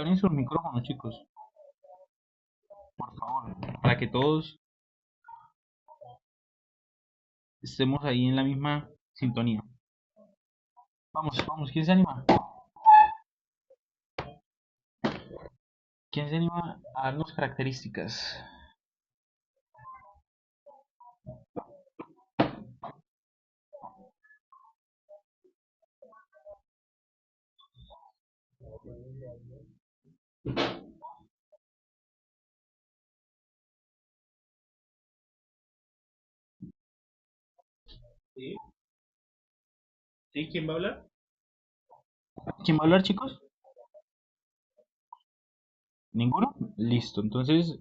abren sus micrófonos, chicos, por favor, para que todos estemos ahí en la misma sintonía. Vamos, vamos, ¿quién se anima? ¿Quién se anima a darnos características? ¿Sí? ¿Sí? ¿Quién va a hablar? ¿Quién va a hablar, chicos? ¿Ninguno? Listo, entonces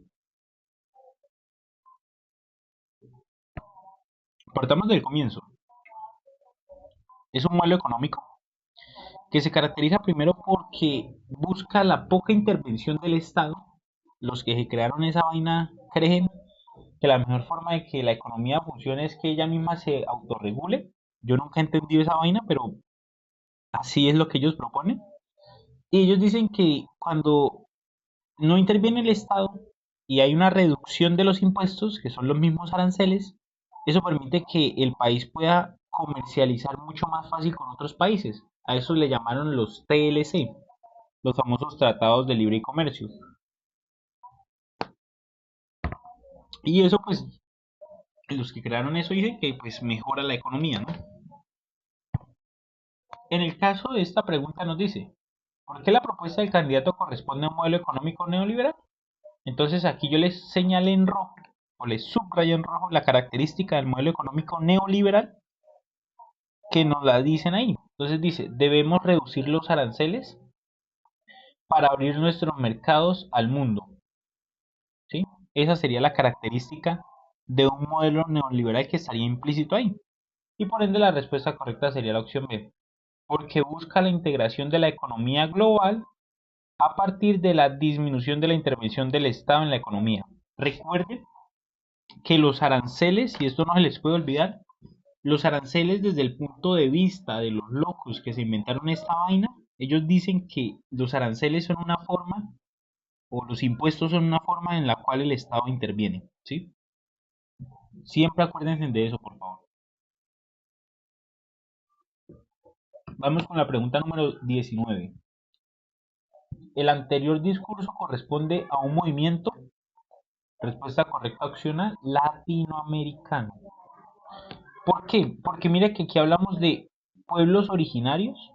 partamos del comienzo. Es un modelo económico que se caracteriza primero porque busca la poca intervención del Estado. Los que crearon esa vaina creen que la mejor forma de que la economía funcione es que ella misma se autorregule. Yo nunca he entendido esa vaina, pero así es lo que ellos proponen. Y ellos dicen que cuando no interviene el Estado y hay una reducción de los impuestos, que son los mismos aranceles, eso permite que el país pueda comercializar mucho más fácil con otros países. A eso le llamaron los TLC, los famosos tratados de libre comercio. Y eso pues los que crearon eso dicen que pues mejora la economía, ¿no? En el caso de esta pregunta nos dice, ¿por qué la propuesta del candidato corresponde a un modelo económico neoliberal? Entonces aquí yo les señalé en rojo o les subrayé en rojo la característica del modelo económico neoliberal que nos la dicen ahí. Entonces dice, debemos reducir los aranceles para abrir nuestros mercados al mundo. ¿Sí? Esa sería la característica de un modelo neoliberal que estaría implícito ahí. Y por ende la respuesta correcta sería la opción B, porque busca la integración de la economía global a partir de la disminución de la intervención del Estado en la economía. Recuerden que los aranceles, y esto no se les puede olvidar, los aranceles desde el punto de vista de los locos que se inventaron esta vaina, ellos dicen que los aranceles son una forma, o los impuestos son una forma en la cual el Estado interviene, ¿sí? Siempre acuérdense de eso, por favor. Vamos con la pregunta número 19. El anterior discurso corresponde a un movimiento, respuesta correcta opcional, latinoamericano. ¿Por qué? Porque mira que aquí hablamos de pueblos originarios,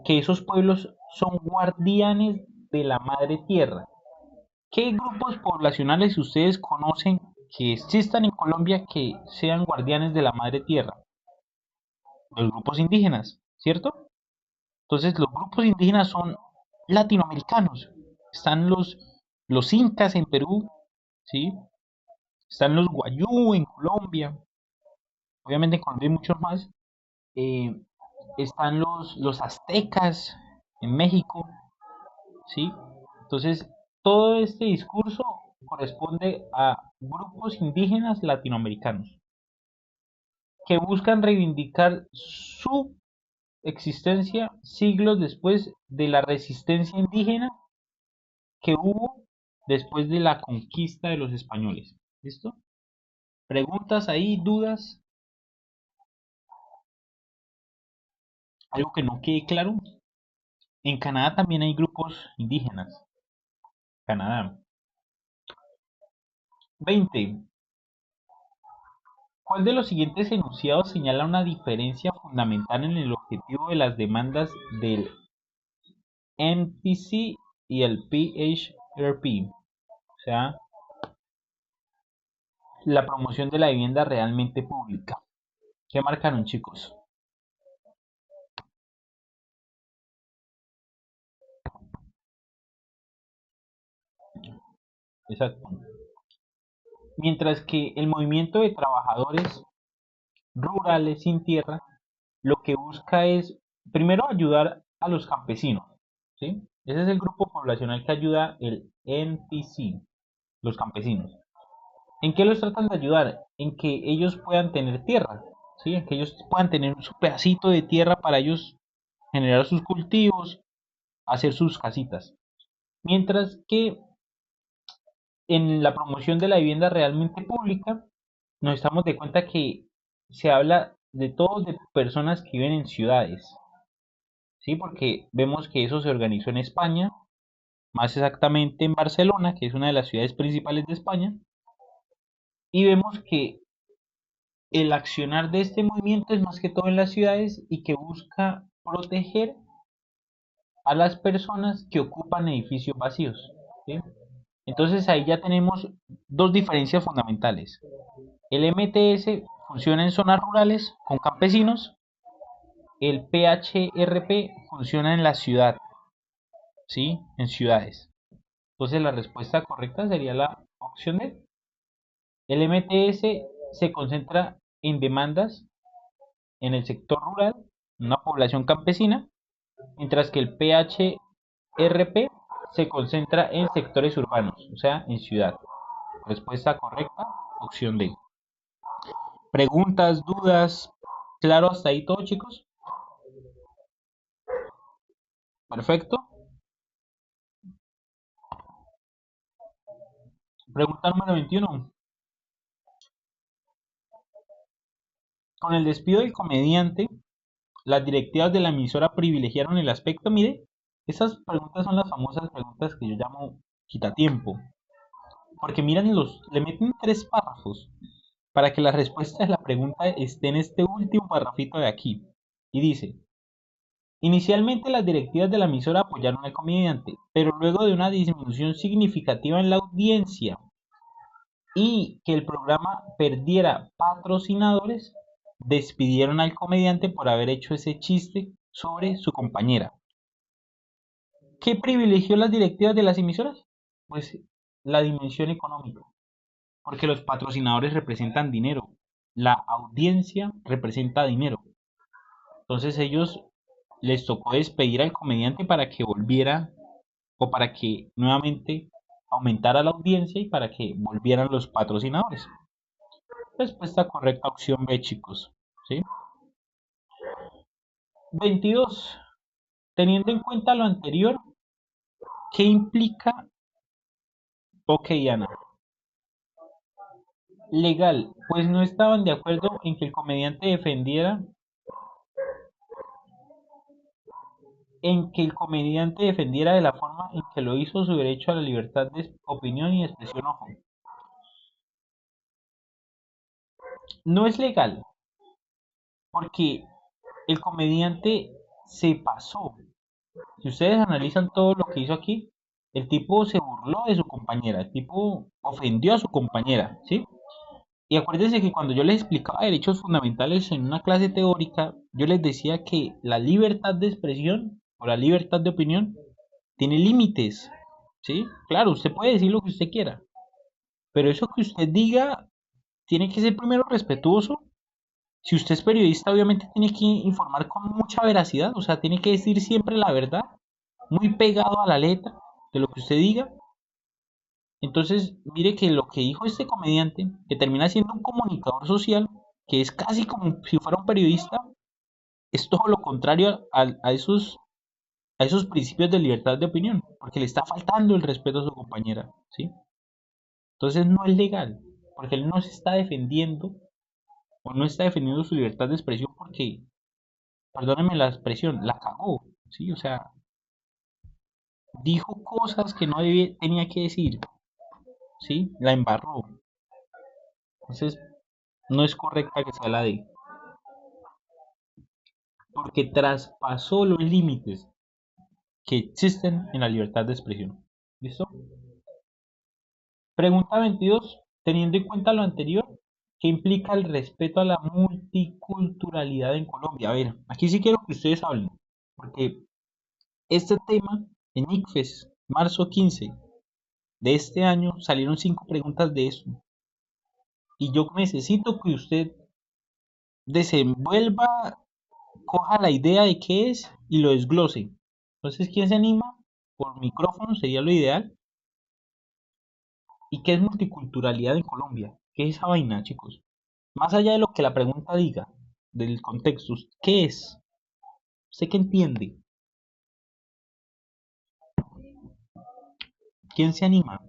que esos pueblos son guardianes de la madre tierra. ¿Qué grupos poblacionales ustedes conocen que existan en Colombia que sean guardianes de la madre tierra? Los grupos indígenas, ¿cierto? Entonces los grupos indígenas son latinoamericanos. Están los incas en Perú, ¿sí? Están los guayú en Colombia. Obviamente en Colombia hay muchos más. Eh, Están los aztecas en México, ¿sí? Entonces, todo este discurso corresponde a grupos indígenas latinoamericanos que buscan reivindicar su existencia siglos después de la resistencia indígena que hubo después de la conquista de los españoles. ¿Listo? ¿Preguntas ahí, dudas? ¿Algo que no quede claro? En Canadá también hay grupos indígenas. Canadá. 20. ¿Cuál de los siguientes enunciados señala una diferencia fundamental en el objetivo de las demandas del MPC y el PHRP? O sea, la promoción de la vivienda realmente pública. ¿Qué marcaron, chicos? Exacto. Mientras que el movimiento de trabajadores rurales sin tierra lo que busca es, primero, ayudar a los campesinos. ¿Sí? Ese es el grupo poblacional que ayuda el NPC, los campesinos. ¿En qué los tratan de ayudar? En que ellos puedan tener tierra, ¿sí? En que ellos puedan tener su pedacito de tierra para ellos generar sus cultivos, hacer sus casitas. Mientras que en la promoción de la vivienda realmente pública, nos estamos de cuenta que se habla de todo de personas que viven en ciudades, ¿sí? Porque vemos que eso se organizó en España, más exactamente en Barcelona, que es una de las ciudades principales de España, y vemos que el accionar de este movimiento es más que todo en las ciudades y que busca proteger a las personas que ocupan edificios vacíos, ¿sí? Entonces ahí ya tenemos dos diferencias fundamentales. El MTS funciona en zonas rurales con campesinos, el PHRP funciona en la ciudad, ¿sí? En ciudades. Entonces la respuesta correcta sería la opción D. El MTS se concentra en demandas en el sector rural, en una población campesina, mientras que el PHRP se concentra en sectores urbanos, o sea, en ciudad. Respuesta correcta, opción D. Preguntas, dudas, claro hasta ahí todo, chicos. Perfecto. Pregunta número 21. Con el despido del comediante, las directivas de la emisora privilegiaron el aspecto. Mire, esas preguntas son las famosas preguntas que yo llamo quitatiempo. Porque miran le meten tres párrafos para que la respuesta de la pregunta esté en este último párrafito de aquí. Y dice, inicialmente las directivas de la emisora apoyaron al comediante, pero luego de una disminución significativa en la audiencia y que el programa perdiera patrocinadores, despidieron al comediante por haber hecho ese chiste sobre su compañera. ¿Qué privilegió las directivas de las emisoras? Pues la dimensión económica, porque los patrocinadores representan dinero, la audiencia representa dinero. Entonces ellos les tocó despedir al comediante para que volviera o para que nuevamente aumentara la audiencia y para que volvieran los patrocinadores. Respuesta correcta, opción B, chicos. ¿Sí? 22. Teniendo en cuenta lo anterior, ¿qué implica? Ok, Ana. Legal, pues no estaban de acuerdo en que el comediante defendiera de la forma en que lo hizo su derecho a la libertad de opinión y expresión. Ojo, no es legal porque el comediante se pasó. Si ustedes analizan todo lo que hizo aquí, el tipo se burló de su compañera, el tipo ofendió a su compañera, ¿sí? Y acuérdense que cuando yo les explicaba derechos fundamentales en una clase teórica, yo les decía que la libertad de expresión o la libertad de opinión tiene límites, ¿sí? Claro, usted puede decir lo que usted quiera, pero eso que usted diga tiene que ser primero respetuoso. Si usted es periodista, obviamente tiene que informar con mucha veracidad, o sea, tiene que decir siempre la verdad, muy pegado a la letra de lo que usted diga. Entonces, mire que lo que dijo este comediante, que termina siendo un comunicador social, que es casi como si fuera un periodista, es todo lo contrario a esos principios de libertad de opinión, porque le está faltando el respeto a su compañera, ¿sí? Entonces no es legal, porque él no se está defendiendo o no está defendiendo su libertad de expresión porque, perdónenme la expresión, la cagó, ¿sí? O sea, dijo cosas que no tenía que decir, ¿sí? La embarró. Entonces, no es correcta que sea la D, porque traspasó los límites que existen en la libertad de expresión. ¿Listo? Pregunta 22. Teniendo en cuenta lo anterior, ¿qué implica el respeto a la multiculturalidad en Colombia? A ver, aquí sí quiero que ustedes hablen, porque este tema en ICFES, marzo 15 de este año, salieron 5 preguntas de eso. Y yo necesito que usted desenvuelva, coja la idea de qué es y lo desglose. Entonces, ¿quién se anima? Por micrófono sería lo ideal. ¿Y qué es multiculturalidad en Colombia? ¿Qué es esa vaina, chicos? Más allá de lo que la pregunta diga, del contexto, ¿qué es? ¿Usted qué entiende? ¿Quién se anima?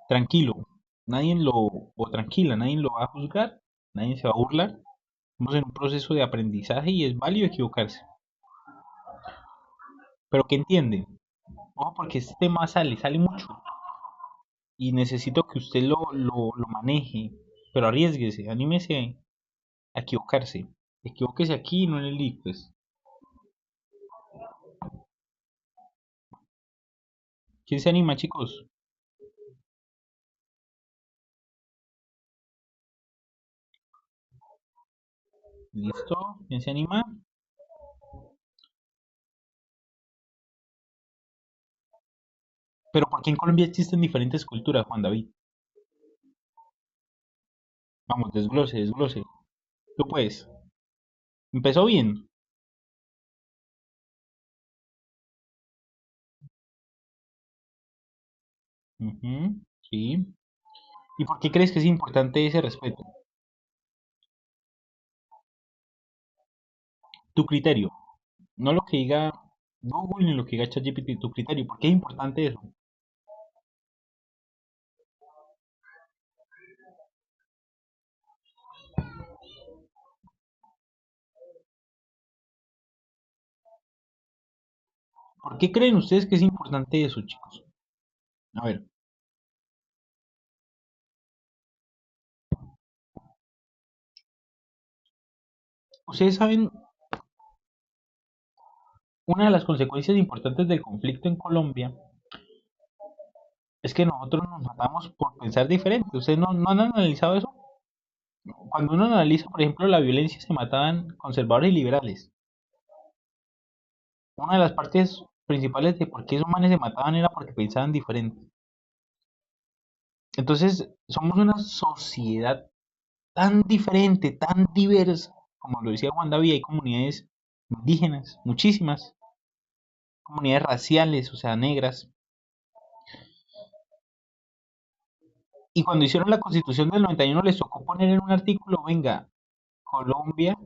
Tranquilo, nadie lo, o tranquila, nadie lo va a juzgar, nadie se va a burlar. Estamos en un proceso de aprendizaje y es válido equivocarse. Pero que entiende, ojo porque este tema sale mucho y necesito que usted lo maneje, pero arriesguese, anímese a equivocarse. Equivóquese aquí y no en el ICFES. ¿Quién se anima, chicos? ¿Listo? ¿Quién se anima? Pero ¿por qué en Colombia existen diferentes culturas, Juan David? Vamos, desglose, desglose. Tú puedes. Empezó bien. Ujú, sí. ¿Y por qué crees que es importante ese respeto? Tu criterio. No lo que diga Google ni lo que diga ChatGPT, tu criterio. ¿Por qué es importante eso? ¿Por qué creen ustedes que es importante eso, chicos? A ver, ustedes saben, una de las consecuencias importantes del conflicto en Colombia es que nosotros nos matamos por pensar diferente. ¿Ustedes no han analizado eso? Cuando uno analiza, por ejemplo, la violencia, se mataban conservadores y liberales. Una de las partes principales de por qué esos manes se mataban era porque pensaban diferente. Entonces, somos una sociedad tan diferente, tan diversa, como lo decía Juan David, hay comunidades indígenas, muchísimas, comunidades raciales, o sea, negras. Y cuando hicieron la constitución del 91 les tocó poner en un artículo, venga, Colombia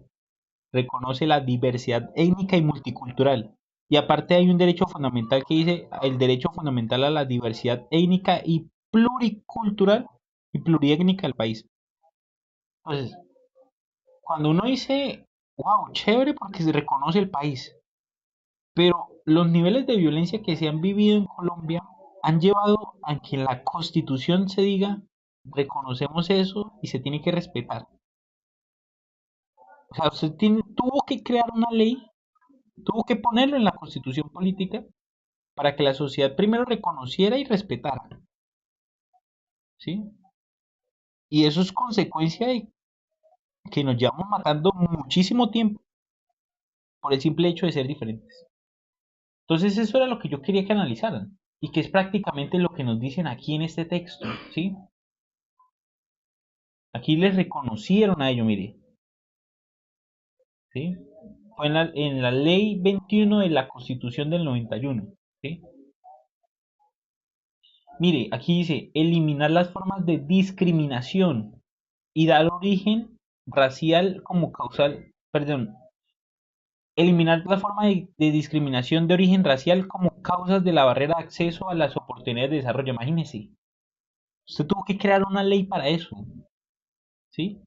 reconoce la diversidad étnica y multicultural. Y aparte hay un derecho fundamental que dice el derecho fundamental a la diversidad étnica y pluricultural y pluriétnica del país. Entonces, cuando uno dice, wow, chévere porque se reconoce el país, pero los niveles de violencia que se han vivido en Colombia han llevado a que en la constitución se diga, reconocemos eso y se tiene que respetar. O sea, tuvo que crear una ley, tuvo que ponerlo en la constitución política para que la sociedad primero reconociera y respetara, ¿sí? Y eso es consecuencia de que nos llevamos matando muchísimo tiempo por el simple hecho de ser diferentes. Entonces eso era lo que yo quería que analizaran y que es prácticamente lo que nos dicen aquí en este texto, ¿sí? Aquí les reconocieron a ello, mire, ¿sí? Fue en la ley 21 de la Constitución del 91, ¿sí? Mire, aquí dice eliminar las formas de discriminación y dar origen racial como causal, perdón, eliminar la forma de discriminación de origen racial como causas de la barrera de acceso a las oportunidades de desarrollo. Imagínese, usted tuvo que crear una ley para eso, ¿sí?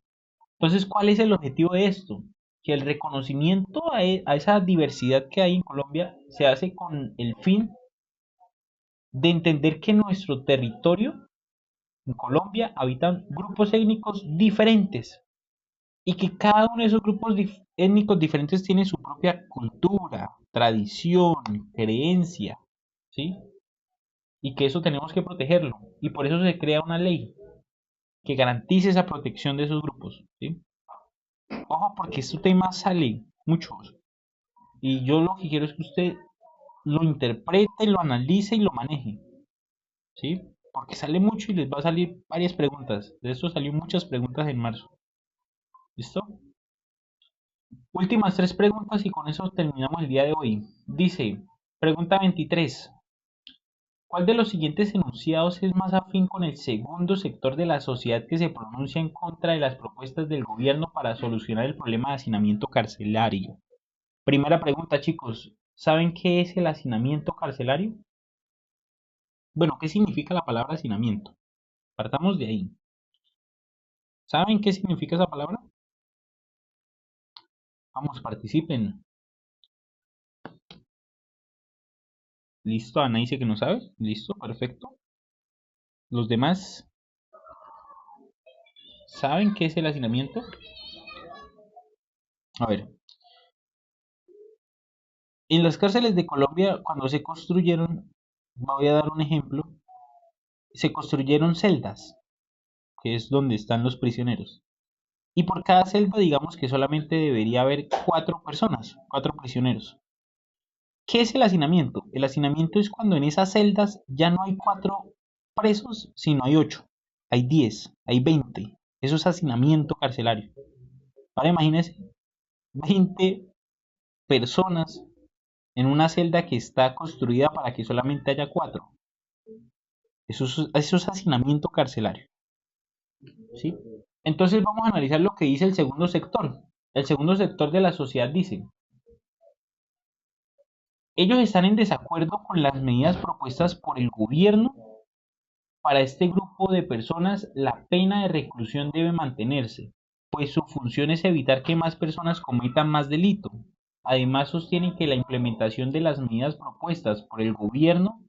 Entonces, ¿cuál es el objetivo de esto? Que el reconocimiento a esa diversidad que hay en Colombia se hace con el fin de entender que nuestro territorio, en Colombia, habitan grupos étnicos diferentes y que cada uno de esos grupos étnicos diferentes tiene su propia cultura, tradición, creencia, ¿sí? Y que eso tenemos que protegerlo. Y por eso se crea una ley que garantice esa protección de esos grupos, ¿sí? Ojo, porque este tema sale muchos. Y yo lo que quiero es que usted lo interprete, lo analice y lo maneje, ¿sí? Porque sale mucho y les va a salir varias preguntas. De esto salió muchas preguntas en marzo. ¿Listo? Últimas tres preguntas y con eso terminamos el día de hoy. Dice, pregunta 23. ¿Cuál de los siguientes enunciados es más afín con el segundo sector de la sociedad que se pronuncia en contra de las propuestas del gobierno para solucionar el problema de hacinamiento carcelario? Primera pregunta, chicos. ¿Saben qué es el hacinamiento carcelario? Bueno, ¿qué significa la palabra hacinamiento? Partamos de ahí. ¿Saben qué significa esa palabra? Vamos, participen. ¿Listo? Ana dice que no sabe. ¿Listo? Perfecto. ¿Los demás saben qué es el hacinamiento? A ver, en las cárceles de Colombia, cuando se construyeron, voy a dar un ejemplo, se construyeron celdas, que es donde están los prisioneros. Y por cada celda, digamos que solamente debería haber 4 personas, 4 prisioneros. ¿Qué es el hacinamiento? El hacinamiento es cuando en esas celdas ya no hay 4 presos, sino hay 8, hay 10, hay 20. Eso es hacinamiento carcelario. Ahora imagínense 20 personas en una celda que está construida para que solamente haya 4. Eso es hacinamiento carcelario. ¿Sí? Entonces vamos a analizar lo que dice el segundo sector. El segundo sector de la sociedad dice, ellos están en desacuerdo con las medidas propuestas por el gobierno. Para este grupo de personas, la pena de reclusión debe mantenerse, pues su función es evitar que más personas cometan más delito. Además, sostienen que la implementación de las medidas propuestas por el gobierno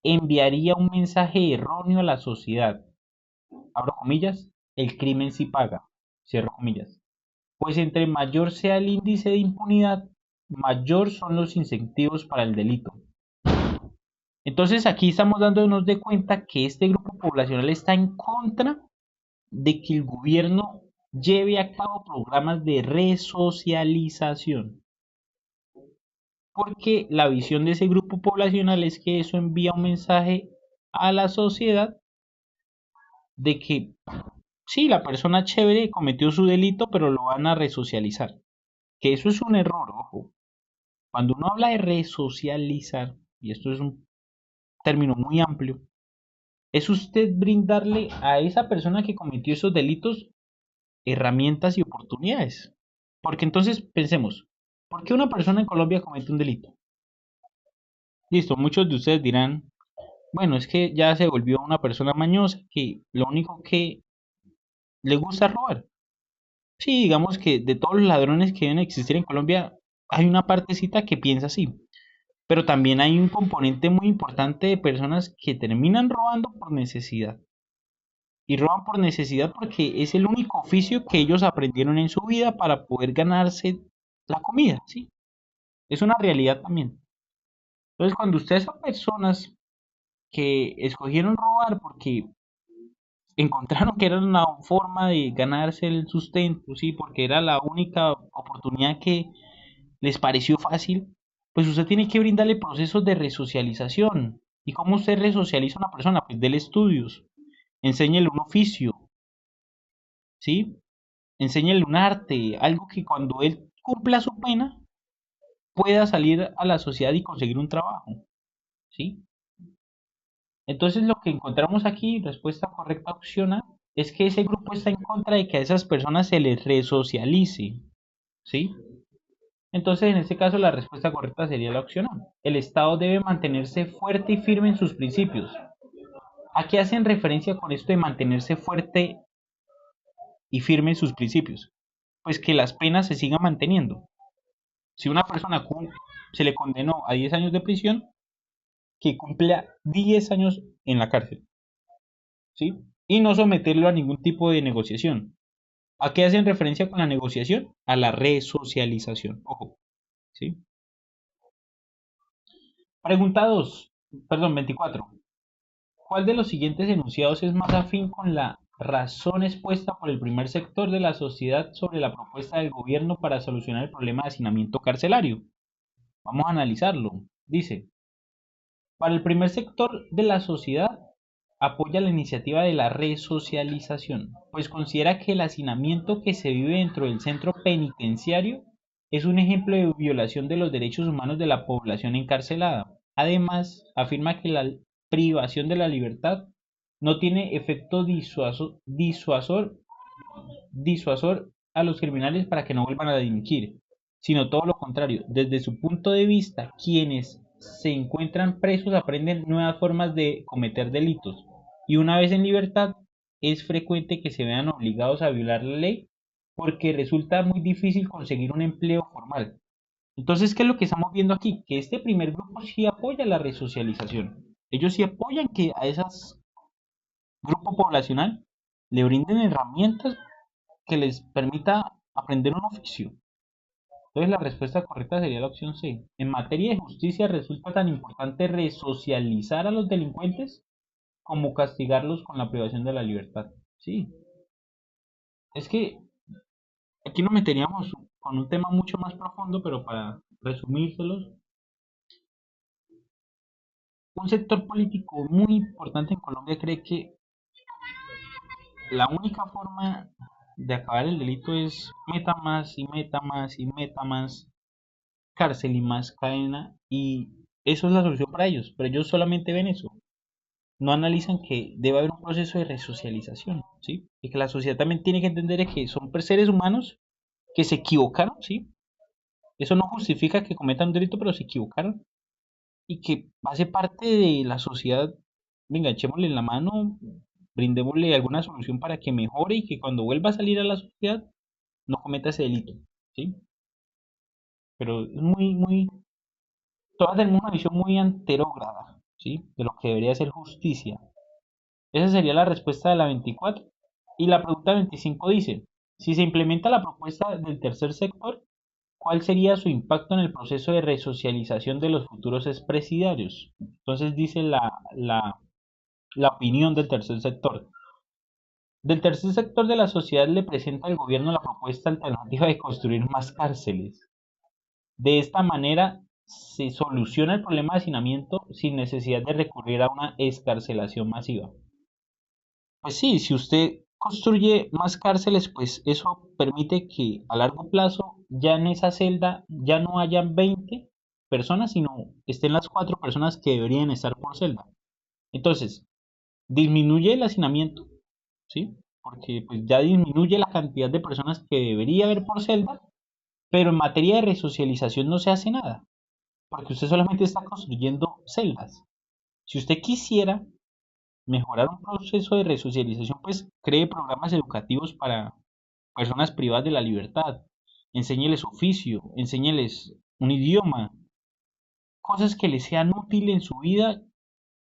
enviaría un mensaje erróneo a la sociedad. Abro comillas, el crimen sí paga. Cierro comillas. Pues entre mayor sea el índice de impunidad, mayor son los incentivos para el delito. Entonces aquí estamos dándonos de cuenta que este grupo poblacional está en contra de que el gobierno lleve a cabo programas de resocialización, porque la visión de ese grupo poblacional es que eso envía un mensaje a la sociedad de que sí, la persona chévere cometió su delito, pero lo van a resocializar. Que eso es un error, ojo. Cuando uno habla de resocializar, y esto es un término muy amplio, es usted brindarle a esa persona que cometió esos delitos herramientas y oportunidades. Porque entonces pensemos, ¿por qué una persona en Colombia comete un delito? Listo, muchos de ustedes dirán, bueno, es que ya se volvió una persona mañosa que lo único que le gusta es robar. Sí, digamos que de todos los ladrones que deben existir en Colombia, hay una partecita que piensa así. Pero también hay un componente muy importante de personas que terminan robando por necesidad. Y roban por necesidad porque es el único oficio que ellos aprendieron en su vida para poder ganarse la comida, ¿sí? Es una realidad también. Entonces, cuando ustedes son personas que escogieron robar porque encontraron que era una forma de ganarse el sustento, ¿sí? Porque era la única oportunidad que les pareció fácil, pues usted tiene que brindarle procesos de resocialización. ¿Y cómo usted resocializa a una persona? Pues dele estudios, enséñele un oficio, ¿sí? Enséñele un arte, algo que cuando él cumpla su pena pueda salir a la sociedad y conseguir un trabajo, ¿sí? Entonces lo que encontramos aquí, respuesta correcta opción A, es que ese grupo está en contra de que a esas personas se les resocialice, ¿sí? Entonces en este caso la respuesta correcta sería la opción A. El Estado debe mantenerse fuerte y firme en sus principios. ¿A qué hacen referencia con esto de mantenerse fuerte y firme en sus principios? Pues que las penas se sigan manteniendo. Si una persona se le condenó a 10 años de prisión, que cumpla 10 años en la cárcel, ¿sí? Y no someterlo a ningún tipo de negociación. ¿A qué hacen referencia con la negociación? A la resocialización. Ojo, ¿sí? Pregunta 2, perdón, 24. ¿Cuál de los siguientes enunciados es más afín con la razón expuesta por el primer sector de la sociedad sobre la propuesta del gobierno para solucionar el problema de hacinamiento carcelario? Vamos a analizarlo. Dice, para el primer sector de la sociedad apoya la iniciativa de la resocialización, pues considera que el hacinamiento que se vive dentro del centro penitenciario es un ejemplo de violación de los derechos humanos de la población encarcelada. Además, afirma que la privación de la libertad no tiene efecto disuasor a los criminales para que no vuelvan a delinquir, sino todo lo contrario. Desde su punto de vista, quienes se encuentran presos aprenden nuevas formas de cometer delitos y una vez en libertad es frecuente que se vean obligados a violar la ley porque resulta muy difícil conseguir un empleo formal. Entonces, ¿qué es lo que estamos viendo aquí? Que este primer grupo sí apoya la resocialización. Ellos sí apoyan que a ese grupo poblacional le brinden herramientas que les permita aprender un oficio. Entonces, la respuesta correcta sería la opción C. En materia de justicia resulta tan importante resocializar a los delincuentes como castigarlos con la privación de la libertad. Sí, es que aquí nos meteríamos con un tema mucho más profundo, pero para resumírselos, un sector político muy importante en Colombia cree que la única forma de acabar el delito es meta más y meta más y meta más cárcel y más cadena y eso es la solución para ellos, pero ellos solamente ven eso, no analizan que debe haber un proceso de resocialización, ¿sí? Y que la sociedad también tiene que entender que son seres humanos que se equivocaron, ¿sí? Eso no justifica que cometan un delito, pero se equivocaron y que hace parte de la sociedad. Venga, echémosle la mano, brindémosle alguna solución para que mejore y que cuando vuelva a salir a la sociedad no cometa ese delito, ¿sí? Pero es todas tenemos una visión muy anterógrada, ¿sí? De lo que debería ser justicia. Esa sería la respuesta de la 24. Y la pregunta 25 dice, si se implementa la propuesta del tercer sector, ¿cuál sería su impacto en el proceso de resocialización de los futuros expresidiarios? Entonces dice la opinión del tercer sector. Del tercer sector de la sociedad le presenta al gobierno la propuesta alternativa de construir más cárceles. De esta manera se soluciona el problema de hacinamiento sin necesidad de recurrir a una excarcelación masiva. Pues sí, si usted construye más cárceles, pues eso permite que a largo plazo ya en esa celda ya no hayan 20 personas, sino estén las 4 personas que deberían estar por celda. Entonces, disminuye el hacinamiento, ¿sí? Porque pues ya disminuye la cantidad de personas que debería haber por celda, pero en materia de resocialización no se hace nada, porque usted solamente está construyendo celdas. Si usted quisiera mejorar un proceso de resocialización, pues cree programas educativos para personas privadas de la libertad, enséñeles oficio, enséñeles un idioma, cosas que les sean útiles en su vida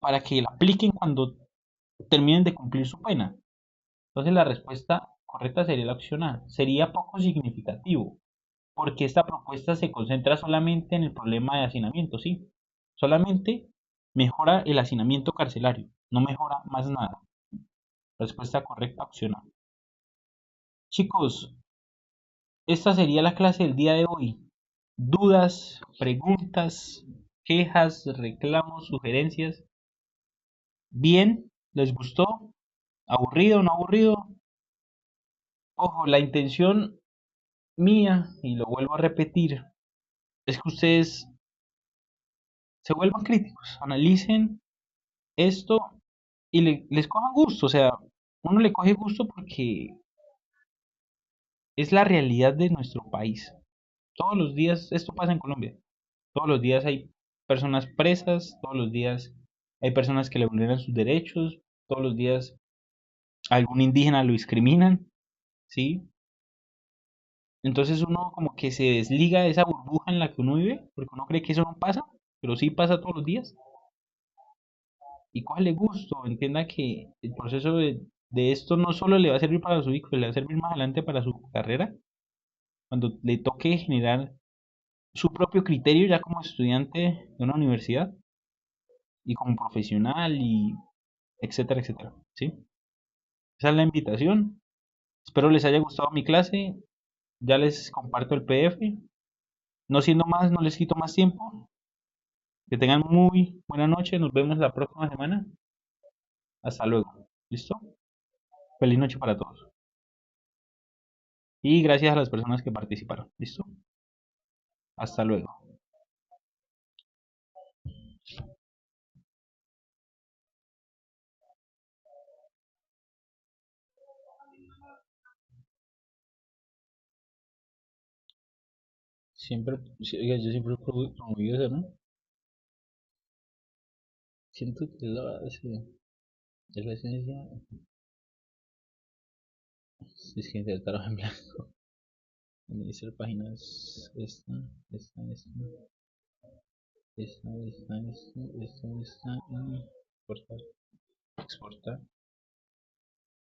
para que la apliquen cuando terminen de cumplir su pena. Entonces la respuesta correcta sería la opción A. Sería poco significativo, porque esta propuesta se concentra solamente en el problema de hacinamiento, ¿sí? Solamente mejora el hacinamiento carcelario, no mejora más nada. Respuesta correcta, opción A. Chicos, esta sería la clase del día de hoy. Dudas, preguntas, quejas, reclamos, sugerencias. ¿Bien? ¿Les gustó? ¿Aburrido? ¿No aburrido? Ojo, la intención mía, y lo vuelvo a repetir, es que ustedes se vuelvan críticos, analicen esto y les cojan gusto. O sea, uno le coge gusto porque es la realidad de nuestro país. Todos los días, esto pasa en Colombia. Todos los días hay personas presas, todos los días hay personas que le vulneran sus derechos, todos los días a algún indígena lo discriminan, ¿sí? Entonces uno como que se desliga de esa burbuja en la que uno vive, porque uno cree que eso no pasa, pero sí pasa todos los días. Y cójale gusto, entienda que el proceso de esto no solo le va a servir para su hijo, le va a servir más adelante para su carrera, cuando le toque generar su propio criterio ya como estudiante de una universidad y como profesional y etcétera, etcétera, ¿sí? Esa es la invitación. Espero les haya gustado mi clase. Ya les comparto el PDF. No siendo más, no les quito más tiempo. Que tengan muy buena noche. Nos vemos la próxima semana. Hasta luego. ¿Listo? Feliz noche para todos. Y gracias a las personas que participaron. ¿Listo? Hasta luego. Siempre, sí, oiga, yo siempre he promovido eso, ¿no? Siento que es la base, es la esencia. Es que intentar en blanco. Administrar páginas. Esta. Exportar. Exportar.